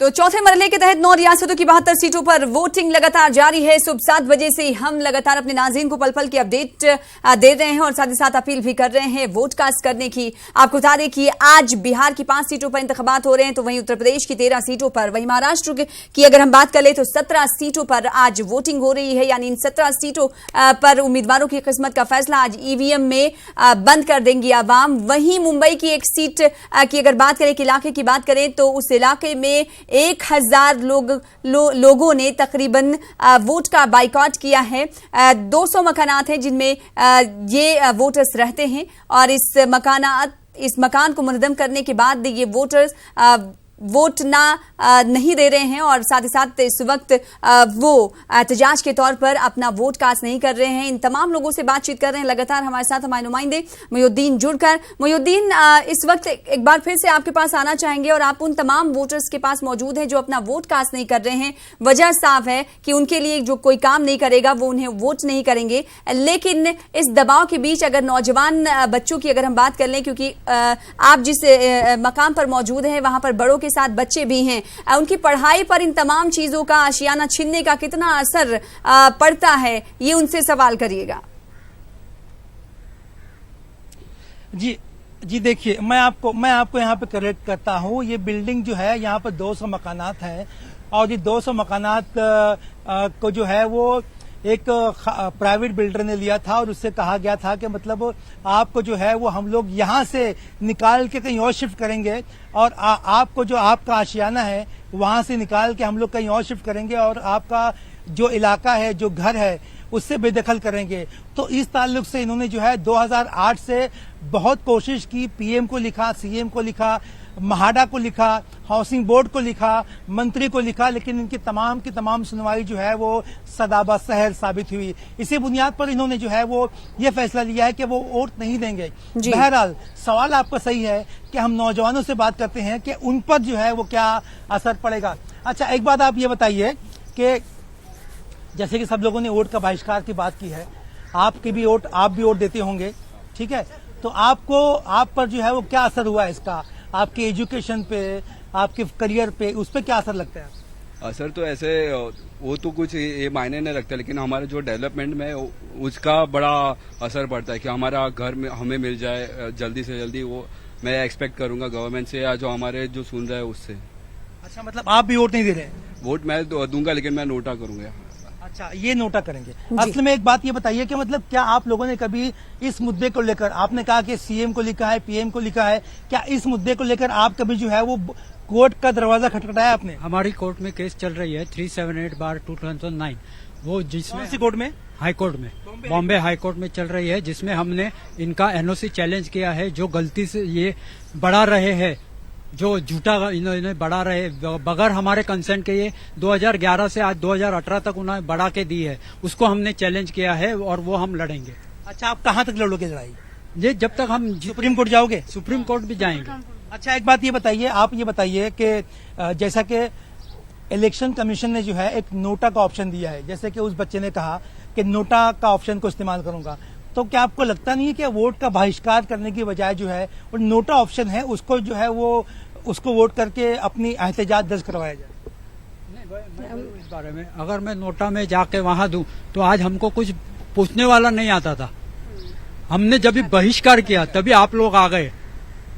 तो चौथे मरहले के तहत 9 रियासतों की 72 सीटों पर वोटिंग लगातार जारी है। सुबह 7 बजे से हम लगातार अपने नाज़रीन को पल पल की अपडेट दे रहे हैं और साथ ही साथ अपील भी कर रहे हैं वोट कास्ट करने की। आपको बता दें कि आज बिहार की 5 सीटों पर इंतखाबात हो रहे हैं, तो वहीं उत्तर प्रदेश की 13 सीटों पर, वहीं महाराष्ट्र की अगर हम बात कर ले तो 17 सीटों पर आज वोटिंग हो रही है। यानी इन 17 सीटों पर उम्मीदवारों की किस्मत का फैसला आज ईवीएम में बंद कर देंगी आवाम। वहीं मुंबई की एक सीट की अगर बात करें, इलाके की बात करें, तो उस इलाके में 1000 लोगों ने तकरीबन वोट का बाइकआउट किया है। 200 मकानात हैं जिनमें ये वोटर्स रहते हैं और इस मकान को मुनहदम करने के बाद ये वोटर्स वोट नहीं दे रहे हैं और साथ ही साथ इस वक्त वो एहतजाज के तौर पर अपना वोट कास्ट नहीं कर रहे हैं। इन तमाम लोगों से बातचीत कर रहे हैं लगातार हमारे साथ हमारे नुमाइंदे मोहिउद्दीन जुड़कर। मोहिउद्दीन, इस वक्त एक बार फिर से आपके पास आना चाहेंगे और आप उन तमाम वोटर्स के पास मौजूद हैं जो अपना वोट कास्ट नहीं कर रहे हैं। वजह साफ है कि उनके लिए जो कोई काम नहीं करेगा वो उन्हें वोट नहीं करेंगे, लेकिन इस दबाव के बीच अगर नौजवान बच्चों की अगर हम बात कर लें, क्योंकि आप जिस मकाम पर मौजूद हैं वहां पर बड़ों के साथ बच्चे भी हैं, उनकी पढ़ाई पर इन तमाम चीजों का आशियाना छीनने का कितना असर पड़ता है, ये उनसे सवाल करिएगा। जी देखिए, मैं आपको यहाँ पे करेक्ट करता हूँ। ये बिल्डिंग जो है यहाँ पर 200 मकानात हैं और ये 200 मकानात को जो है वो एक प्राइवेट बिल्डर ने लिया था और उससे कहा गया था कि मतलब आपको जो है वो हम लोग यहाँ से निकाल के कहीं और शिफ्ट करेंगे और आपको जो आपका आशियाना है वहां से निकाल के हम लोग कहीं और शिफ्ट करेंगे और आपका जो इलाका है, जो घर है, उससे बेदखल करेंगे। तो इस ताल्लुक से इन्होंने जो है 2008 से बहुत कोशिश की, पीएम को लिखा, सीएम को लिखा, महाडा को लिखा, हाउसिंग बोर्ड को लिखा, मंत्री को लिखा, लेकिन इनकी तमाम की तमाम सुनवाई जो है वो सदाबा सहर साबित हुई। इसी बुनियाद पर इन्होंने जो है वो ये फैसला लिया है कि वो वोट नहीं देंगे। बहरहाल सवाल आपका सही है कि हम नौजवानों से बात करते हैं कि उन पर जो है वो क्या असर पड़ेगा। अच्छा, एक बात आप ये बताइए कि जैसे कि सब लोगों ने वोट का बहिष्कार की बात की है, आप भी वोट देते होंगे, ठीक है, तो आप पर जो है वो क्या असर हुआ है इसका, आपके एजुकेशन पे, आपके करियर पे, उस पर क्या असर लगता है? असर तो ऐसे वो तो कुछ ये मायने नहीं रखता, लेकिन हमारे जो डेवलपमेंट में उसका बड़ा असर पड़ता है कि हमारा घर में हमें मिल जाए जल्दी से जल्दी। वो मैं एक्सपेक्ट करूंगा गवर्नमेंट से या जो हमारे जो सुन रहे हैं उससे। अच्छा, मतलब आप भी वोट नहीं दे रहे? वोट मैं दूंगा, लेकिन मैं नोटा करूंगा। अच्छा, ये नोटा करेंगे। असल में एक बात ये बताइए कि मतलब क्या आप लोगों ने कभी इस मुद्दे को लेकर, आपने कहा कि सीएम को लिखा है, पीएम को लिखा है, क्या इस मुद्दे को लेकर आप कभी जो है वो कोर्ट का दरवाजा खटखटाया आपने? हमारी कोर्ट में केस चल रही है 378/2009, वो जिसमें कोर्ट में, हाई कोर्ट में, बॉम्बे हाई कोर्ट में चल रही है, जिसमें हमने इनका एनओसी चैलेंज किया है। जो गलती से ये बढ़ा रहे हैं, जो झूठा इन्होंने बढ़ा रहे बगैर हमारे कंसेंट के, ये 2011 से आज 2018 तक उन्होंने बढ़ा के दी है, उसको हमने चैलेंज किया है और वो हम लड़ेंगे। अच्छा, आप कहाँ तक लड़ोगे लड़ाई? ये जब तक हम सुप्रीम कोर्ट जाओगे? सुप्रीम कोर्ट भी जाएंगे। अच्छा, एक बात ये बताइए, आप ये बताइए कि जैसा कि इलेक्शन कमीशन ने जो है एक नोटा का ऑप्शन दिया है, जैसे कि उस बच्चे ने कहा कि नोटा का ऑप्शन को इस्तेमाल करूंगा, तो क्या आपको लगता नहीं है कि वोट का बहिष्कार करने की बजाय जो है वो नोटा ऑप्शन है उसको जो है वो उसको वोट करके अपनी एहतजाज दर्ज करवाया जाए? इस बारे में अगर मैं नोटा में जाके वहां दूं तो आज हमको कुछ पूछने वाला नहीं आता था। हमने जब भी बहिष्कार किया तभी आप लोग आ गए,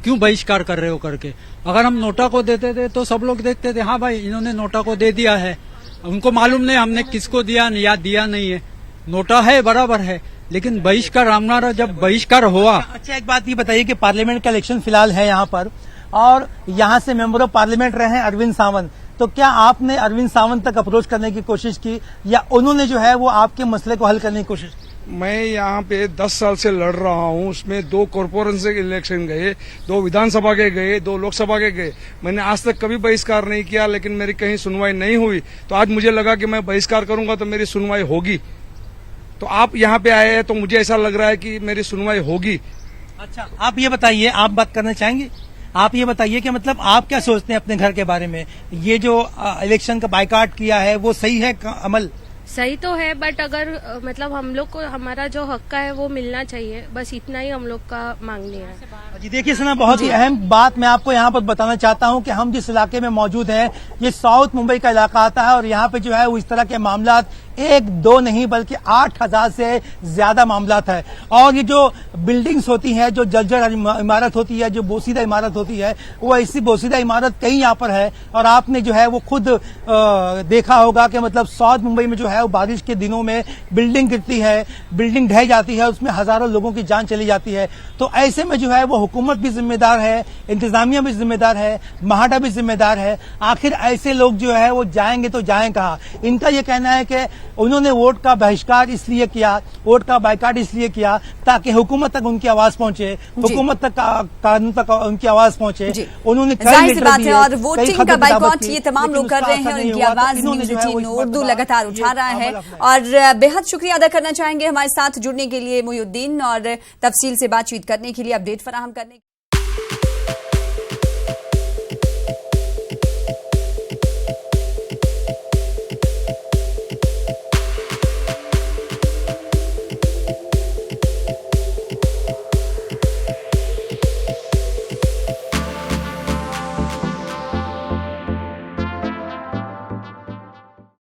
क्यों बहिष्कार कर रहे हो करके। अगर हम नोटा को देते थे तो सब लोग देखते थे, हाँ भाई इन्होंने नोटा को दे दिया है, उनको मालूम नहीं हमने किसको दिया या दिया नहीं है। नोटा है बराबर है, लेकिन बहिष्कार रामनारा जब बहिष्कार हुआ। अच्छा, एक बात ये बताइए कि पार्लियामेंट का इलेक्शन फिलहाल है यहाँ पर और यहाँ से मेंबर ऑफ पार्लियामेंट रहे हैं अरविंद सावंत, तो क्या आपने अरविंद सावंत तक अप्रोच करने की कोशिश की या उन्होंने जो है वो आपके मसले को हल करने की कोशिश की? मैं यहाँ पे 10 साल से लड़ रहा हूँ, उसमें 2 कॉर्पोरेशन के इलेक्शन गए, 2 विधानसभा के गए, 2 लोकसभा के गए। मैंने आज तक कभी बहिष्कार नहीं किया, लेकिन मेरी कहीं सुनवाई नहीं हुई, तो आज मुझे लगा कि मैं बहिष्कार करूंगा तो मेरी सुनवाई होगी। तो आप यहाँ पे आए हैं तो मुझे ऐसा लग रहा है कि मेरी सुनवाई होगी। अच्छा, आप ये बताइए, आप बात करना चाहेंगे? आप ये बताइए कि मतलब आप क्या सोचते हैं अपने घर के बारे में? ये जो इलेक्शन का बाइकआउट किया है वो सही है अमल? सही तो है, बट अगर मतलब हम लोग को हमारा जो हक का है वो मिलना चाहिए, बस इतना ही हम लोग का मांगनी है। जी देखिए सना, बहुत ही अहम बात मैं आपको यहाँ पर बताना चाहता हूँ कि हम जिस इलाके में मौजूद हैं ये साउथ मुंबई का इलाका आता है और यहाँ पे जो है वो इस तरह के मामलात एक दो नहीं बल्कि 8,000 से ज्यादा मामलात है। और ये जो बिल्डिंग्स होती हैं, जो जर्जर इमारत होती है, जो बोसीदा इमारत होती है, वो ऐसी बोसीदा इमारत कहीं यहाँ पर है। और आपने जो है वो खुद देखा होगा कि मतलब साउथ मुंबई में जो है वो बारिश के दिनों में बिल्डिंग गिरती है, बिल्डिंग ढह जाती है, उसमें हजारों लोगों की जान चली जाती है। तो ऐसे में जो है वो हुकूमत भी जिम्मेदार है, इंतजामिया भी जिम्मेदार है, महाडा भी जिम्मेदार है। आखिर ऐसे लोग जो है वो जाएंगे तो जाएं कहाँ? इनका ये कहना है कि उन्होंने वोट का बहिष्कार इसलिए किया, वोट का बाइकाट इसलिए किया ताकि हुकूमत तक उनकी आवाज पहुंचे, हुकूमत तक कानून तक उनकी आवाज पहुंचे। उन्होंने जाहिर सी बात है, और वोटिंग का बाइकॉट ये तमाम लोग कर रहे हैं और इनकी आवाज न्यूज़ 18 उर्दू लगातार उठा रहा है। और बेहद शुक्रिया अदा करना चाहेंगे हमारे साथ जुड़ने के लिए मोहिउद्दीन और तफसील से बातचीत करने के लिए, अपडेट फराहम करने